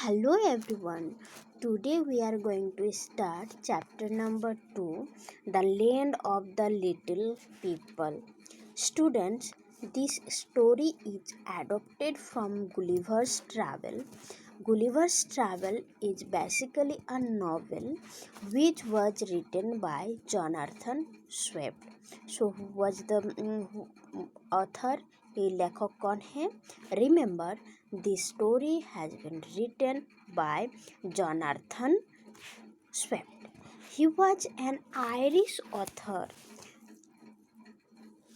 Hello everyone. Today we are going to start chapter number 2, The Land of the Little People. Students, this story is adapted from Gulliver's Travel. Gulliver's Travel is basically a novel which was written by Jonathan Swift. So who was the author? ये लेखक कौन है? Remember, this story has been written by Jonathan Swift. He was an Irish author.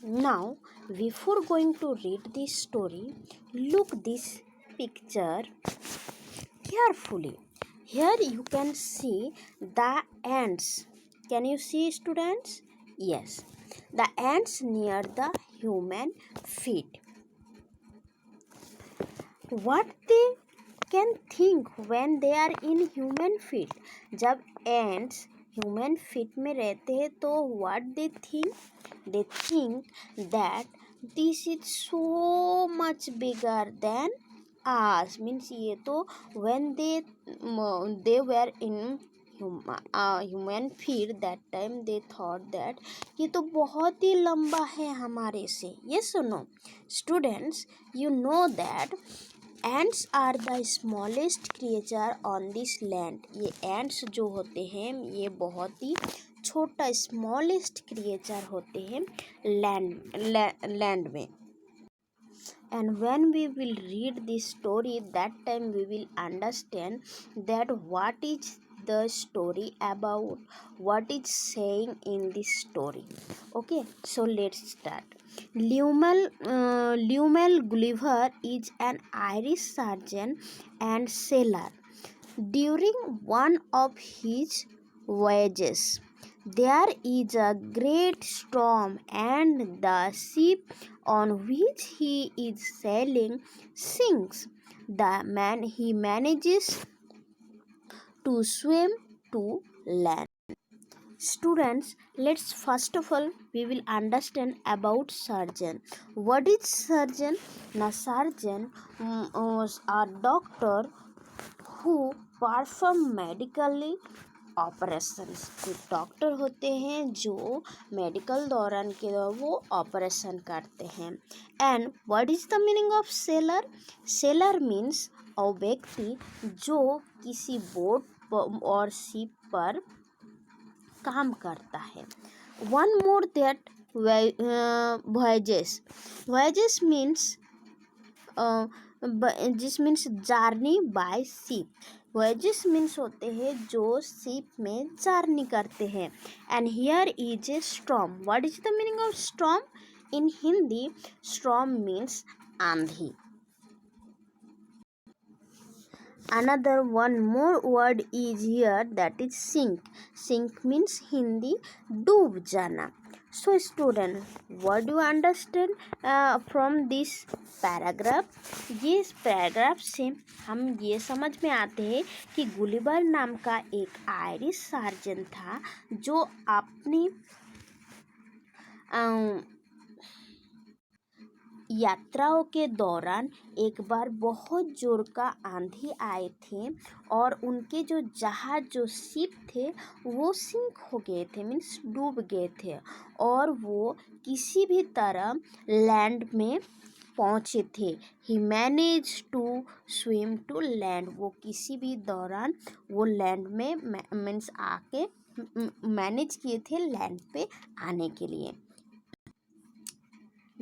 Now, before going to read this story, look this picture carefully. Here you can see the ants. Can you see, students? Yes, the ants near the human feet. What they can think when they are in human feet? जब ants human feet में रहते हैं तो what they think? They think that this is so much bigger than us. Means ये तो when they were in human feet, that time they thought that ये तो बहुत ही लंबा है हमारे से. Yes or no? Students, you know that ants are the smallest creature on this land. ये ants जो होते हैं ये बहुत ही छोटा स्मॉलेस्ट क्रिएचर होते हैं लैंड में. And when we will read this story, that time we will understand that what is the story about, what is saying in this story. Okay, so let's start. Lemuel Gulliver is an Irish surgeon and sailor. During one of his voyages, there is a great storm, and the ship on which he is sailing sinks. He manages to swim to land. Students, let's first of all we will understand about surgeon. What is surgeon? Now surgeon was a doctor who perform medically operations. कुछ doctor होते हैं जो medical दौरान के वो operation करते हैं. And what is the meaning of seller? Seller means अ व्यक्ति जो किसी बोट और शिप पर काम करता है. One more that voyages means जिस means journey by ship. voyages means होते हैं जो शिप में जर्नी करते हैं. And here is a storm. What is the meaning of storm? In Hindi storm means आंधी. Another one more word is here, that is sink. Sink means Hindi डूब जाना. So student, what do you understand from this paragraph? ये इस paragraph से हम ये समझ में आते हैं कि गुलिवर नाम का एक आयरिश सर्जन था जो अपनी यात्राओं के दौरान एक बार बहुत जोर का आंधी आए थे और उनके जो जहाज जो शिप थे वो सिंक हो गए थे, मीन्स डूब गए थे, और वो किसी भी तरह लैंड में पहुँचे थे. He manage to swim to land. वो किसी भी दौरान वो लैंड में मीन्स आके मैनेज किए थे लैंड पे आने के लिए.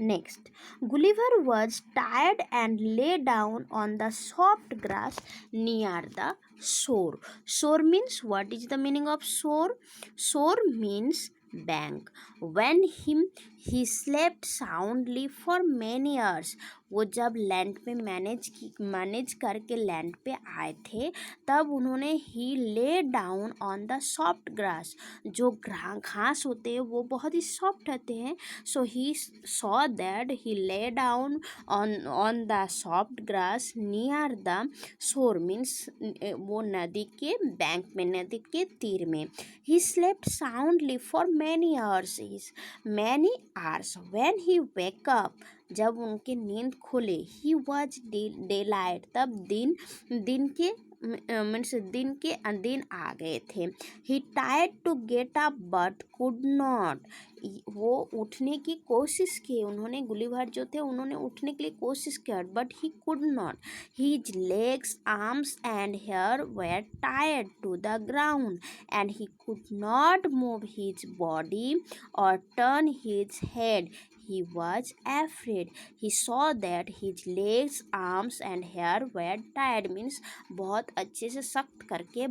Next, Gulliver was tired and lay down on the soft grass near the shore. Shore means, what is the meaning of shore? Shore means bank. When he slept soundly for many years. वो जब land पे manage करके land पे आए थे तब उन्होंने he lay down on the soft grass. जो घास होते हैं वो बहुत ही सॉफ्ट रहते हैं. सो he saw that he lay down on the soft grass near the shore. Means वो नदी के बैंक में, नदी के तीर में. He slept soundly for many hours. When he wake up, जब उनके नींद खुले, ही वॉज डे लाइट, तब दिन के मीन्स दिन आ गए थे। He tried to get up but could not, वो उठने की कोशिश की, उन्होंने गुलिवर जो थे उन्होंने उठने के लिए कोशिश किया, but he could not. His legs, arms and hair were tired to the ground and he could not move his body or turn his head. He was afraid. He saw that his legs, arms and hair were tied, means बहुत अच्छे से सख्त करके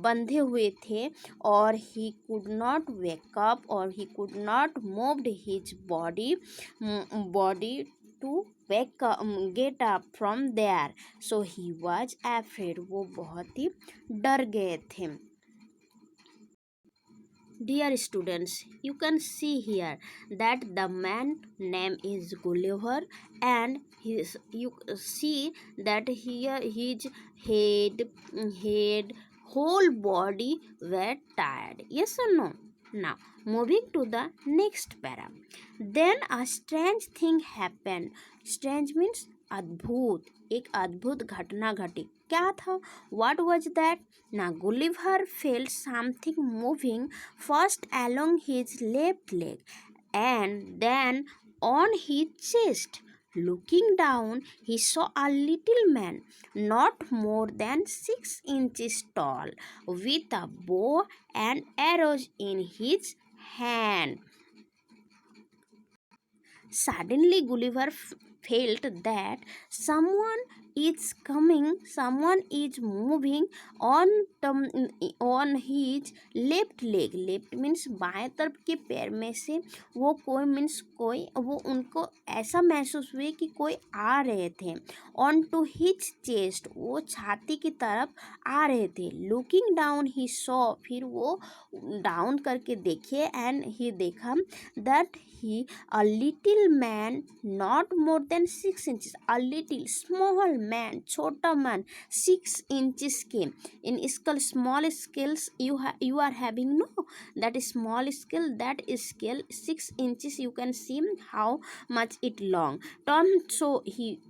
बंधे हुए थे, और he could not wake up or he could not move his body to get up from there. So he was afraid. वो बहुत ही डर गए थे। Dear students, you can see here that the man name is Gulliver, and you see that here his head, whole body were tired. Yes or no? Now, moving to the next para. Then a strange thing happened. Strange means अद्भुत, एक अद्भुत घटना घटी। क्या था? What was that? Now Gulliver felt something moving first along his left leg and then on his chest. Looking down, he saw a little man, not more than 6 inches tall, with a bow and arrows in his hand. Suddenly, Gulliver felt that someone is coming, someone is moving on his left leg. Left means बाएं तरफ के पैर में से वो कोई means कोई, वो उनको ऐसा महसूस हुए कि कोई आ रहे थे। On to his chest, वो छाती की तरफ आ रहे थे। Looking down, he saw, फिर वो डाउन करके देखे and he देखा that he a little man not more than 6 inches, a little small man, छोटा man 6 inches के। in skull, small scales you are having, no, that is small scale, that is scale 6 inches, you can see how much it long term. So he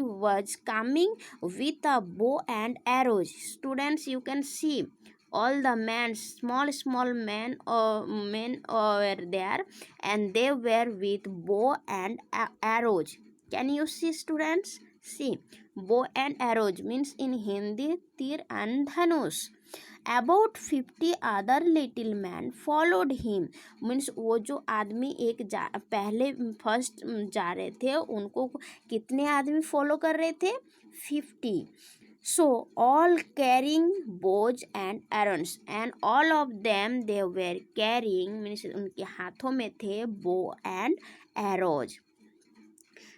was coming with a bow and arrows. Students, you can see all the men, small men were there, and they were with bow and arrows. Can you see, students? See, bow and arrows means in Hindi tir and dhanush. About 50 other little men followed him, means वो जो आदमी पहले first जा रहे थे, उनको कितने आदमी फॉलो कर रहे थे? 50. So all carrying bows and arrows, and all of them they were carrying, means उनके हाथों में थे bow and arrows.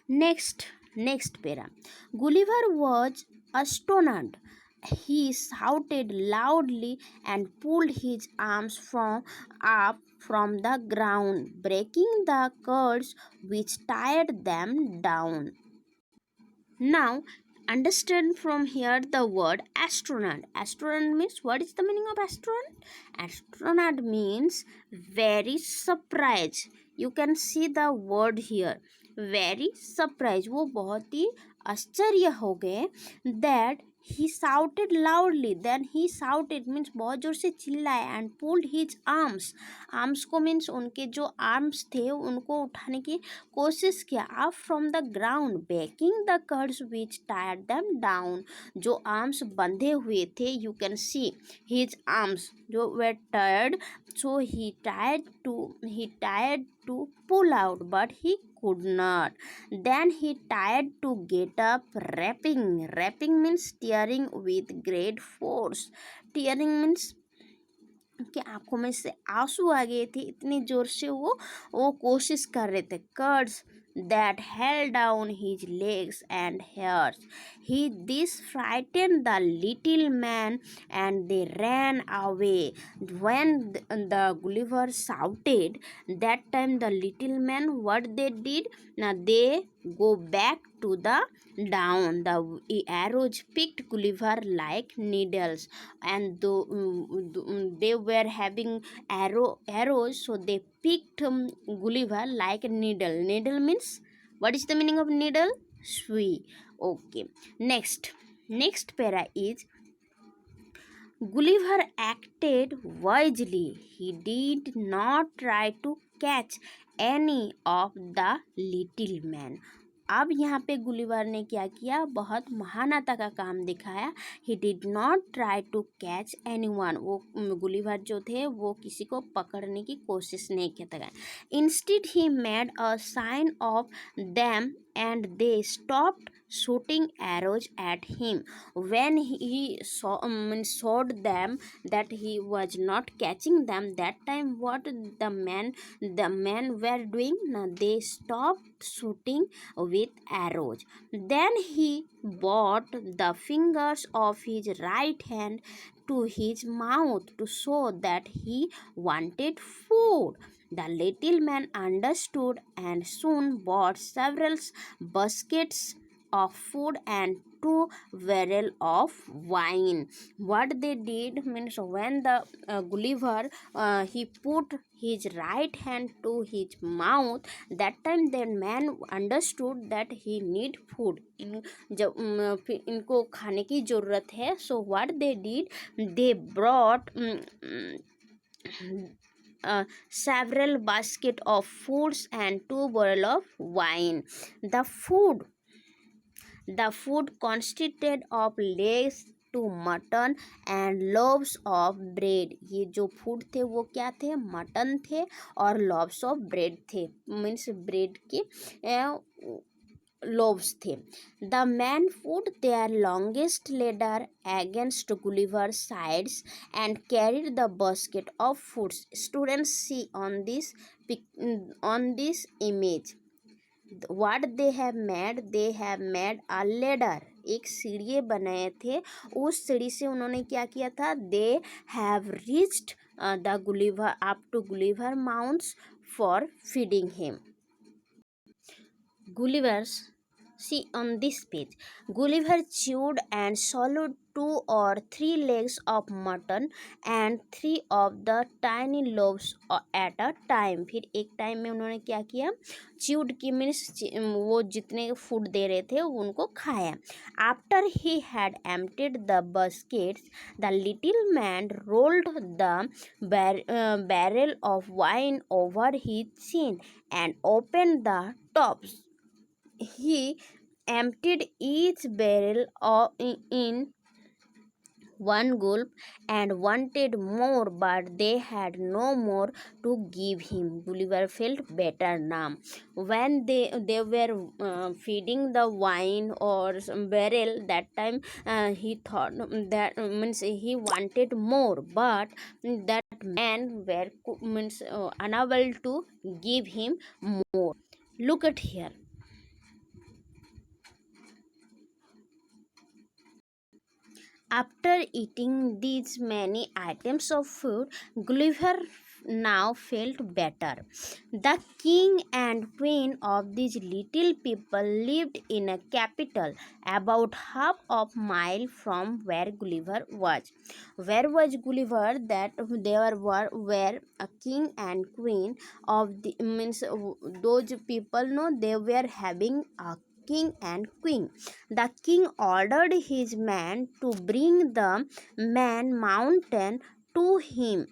Next para. Gulliver was astonished. He shouted loudly and pulled his arms up from the ground, breaking the cords which tied them down. Now, understand from here the word astronaut. Astronaut means, what is the meaning of astronaut? Astronaut means very surprised. You can see the word here, very surprised. वो बहुत ही आश्चर्य हो गए। That he shouted loudly, then he shouted means बहुत जोर से चिल्लाए, and pulled his arms को means उनके जो arms थे उनको उठाने की कोशिश किया, up from the ground, breaking the cords which tied them down. जो arms बंधे हुए थे, you can see his arms जो were tied, so he tried to pull out, but he could not. Then he tried to get up, rapping means tearing with great force. Tearing means कि आंखों में से आंसू आ गए थे, इतनी जोर से वो कोशिश कर रहे थे। Curds that held down his legs and hairs. This frightened the little man, and they ran away. When the Gulliver shouted, that time the little man, what they did? Now they go back to the down. The arrows picked Gulliver like needles, and they were having arrows, so they picked Gulliver like a needle. Needle means, what is the meaning of needle? Sui. Okay. Next para is Gulliver acted wisely. He did not try to catch any of the little men. अब यहाँ पे Gulliver ने क्या किया, बहुत महानता का काम दिखाया. He did not try to catch any one. वो गुलिवर जो थे वो किसी को पकड़ने की कोशिश नहीं किया था. Instead he made a sign of them and they stopped shooting arrows at him. When he showed them that he was not catching them, that time what the men were doing? Now they stopped shooting with arrows. Then he brought the fingers of his right hand to his mouth to show that he wanted food. The little man understood and soon bought several baskets of food and 2 barrels of wine. What they did means, when the Gulliver he put his right hand to his mouth, that time the man understood that he need food. जब इनको खाने की ज़रूरत है, so what they did, they brought several baskets of foods and 2 barrels of wine. The food consisted of legs to mutton and loaves of bread. ये जो food थे वो क्या थे? मटन थे और loaves of bread थे, मीन्स ब्रेड के loaves थे. The men put their longest ladder against Gulliver's sides and carried the basket of foods. Students, see on this image what they have made a ladder. एक सीढ़ी बनाए थे, उस सीढ़ी से उन्होंने क्या किया था? They have reached the Gulliver up to Gulliver mounts for feeding him. Gulliver's See on this page, Gulliver chewed and swallowed 2 or 3 legs of mutton and 3 of the tiny loaves at a time. फिर एक time में उन्होंने क्या किया? Chewed की means वो जितने food दे रहे थे उनको खाया. After he had emptied the baskets, the little man rolled the barrel of wine over his chin and opened the tops. He emptied each barrel in one gulp and wanted more, but they had no more to give him. Gulliver felt better now. When they were feeding the wine or some barrel, that time he thought that means he wanted more, but that man were unable to give him more. Look at here. After eating these many items of food, Gulliver now felt better. The king and queen of these little people lived in a capital about half a mile from where Gulliver was. Where was Gulliver? That there were a king and queen of the those people. No, they were having a king and queen. The king ordered his men to bring the man mountain to him.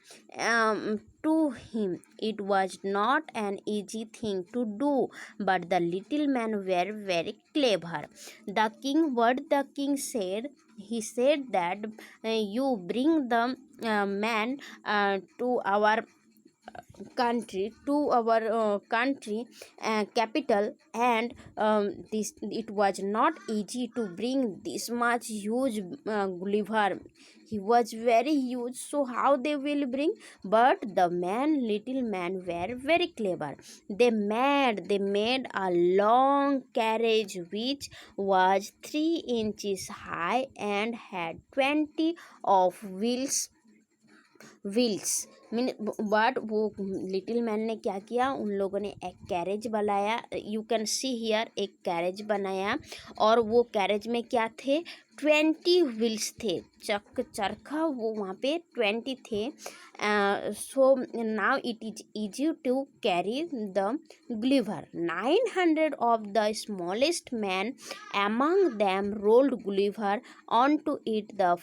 It was not an easy thing to do, but the little men were very clever. What the king said, he said that you bring the man to our country capital, and this it was not easy to bring this much huge Gulliver. He was very huge, so how they will bring? But the little man were very clever. They made a long carriage which was 3 inches high and had 20 of wheels wheels mean but वो little man ने क्या किया, उन लोगों ने एक carriage बनाया, you can see here एक कैरेज बनाया, और वो कैरेज में क्या थे, 20 व्हील्स थे, चरखा वो वहाँ पे 20 थे। So now it is easy to carry the Gulliver. 900 of the smallest men among them rolled Gulliver onto it, the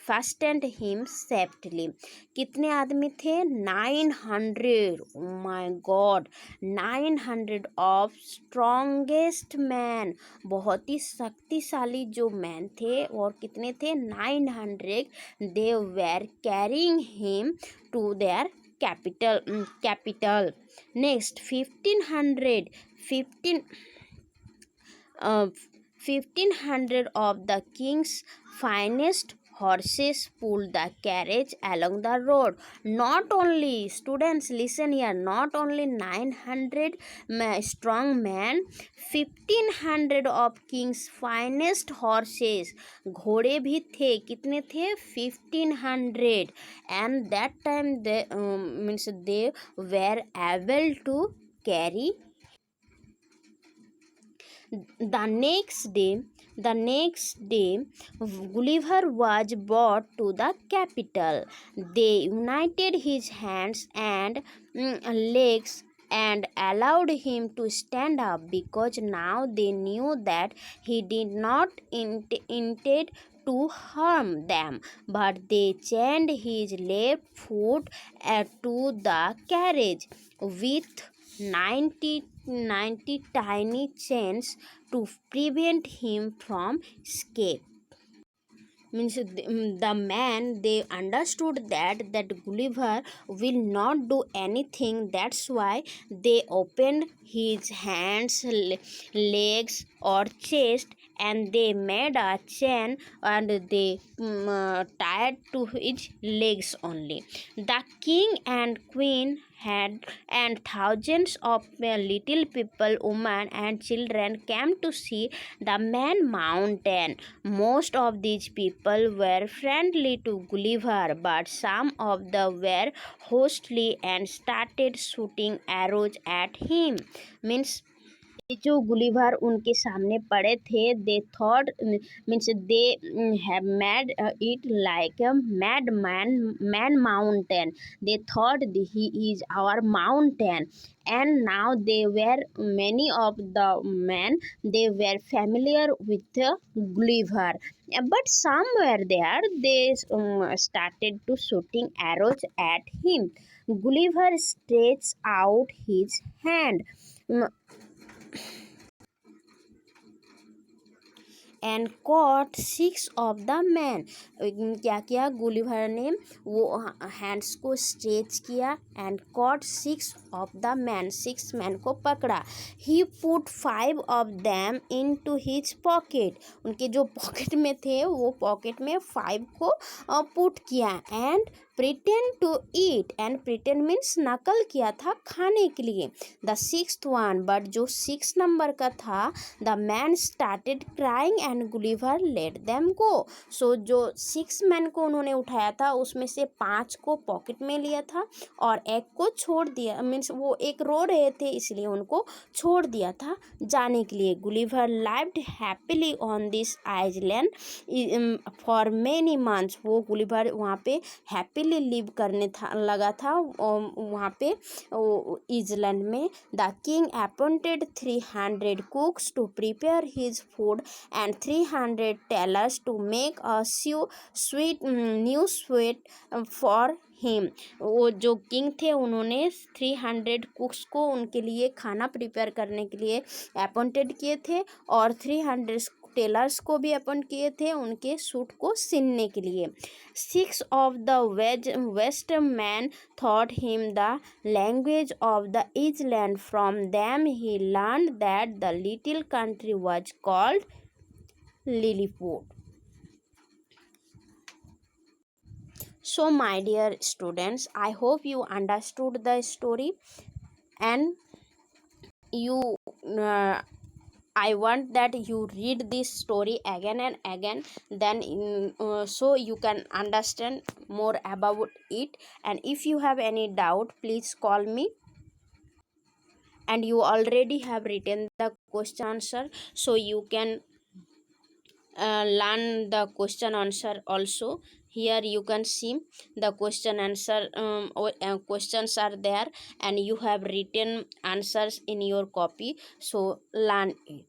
fastened him safely. कितने आदमी थे, 900, my God, 900 of strongest man, बहुत ही शक्तिशाली जो मैन थे, और कितने थे, 900, they were carrying him to their capital. Next, 1500, 15 1500 of the king's finest horses pulled the carriage along the road. Not only, students listen here, not only 900 strong men, 1500 of king's finest horses, घोड़े भी थे, कितने थे, 1500, and that time they means they were able to carry. The next day, Gulliver was brought to the capital. They united his hands and legs and allowed him to stand up, because now they knew that he did not intend to harm them, but they chained his left foot to the carriage with 90 tiny chains to prevent him from escape. Means the man, they understood that Gulliver will not do anything. That's why they opened his hands, legs or chest, and they made a chain, and they tied to his legs only. The king and queen had and thousands of little people, women and children came to see the man mountain. Most of these people were friendly to Gulliver, but some of them were hostile and started shooting arrows at him. Means जो Gulliver उनके सामने पड़े थे, they thought means they have made it like a mad man mountain, they thought he is our mountain, and now they were many of the men, they were familiar with Gulliver, but some were there, they started to shooting arrows at him. Gulliver stretched out his hand and caught 6 of the men. क्या किया, Gulliver ने वो hands को stretch किया and caught 6 of the men, 6 man को पकड़ा. He put 5 of them into his pocket. उनके जो पॉकेट में थे, वो पॉकेट में 5 को पुट किया and pretend to eat, and pretend means नकल किया था खाने के लिए. The 6th one, but जो 6 नंबर का था, the man started crying and Gulliver let them go. So जो 6 मैन को उन्होंने उठाया था, उसमें से 5 को पॉकेट में लिया था और एक को छोड़ दिया, मीन्स वो एक रो रहे थे इसलिए उनको छोड़ दिया था जाने के लिए. Gulliver lived happily on this island for many months. वो गुलिवर वहाँ पे हैप्पीली लिव करने लगा था वहाँ पे आइलैंड में. The king appointed 300 cooks to prepare his food and 300 tailors to make a new suit for him. वो जो किंग थे, उन्होंने 300 कुक्स को उनके लिए खाना प्रिपेयर करने के लिए अपॉइंटेड किए थे, और 300 टेलर्स को भी अपॉइंट किए थे उनके सूट को सिलने के लिए. 6 of the west men taught him the language of the island. From them he learned that the little country was called Lilliput. So my dear students, I hope you understood the story and you I want that you read this story again and again, then so you can understand more about it. And if you have any doubt, please call me. And you already have written the question answer, so you can learn the question answer also. Here you can see the question answer, questions are there, and you have written answers in your copy, so learn it.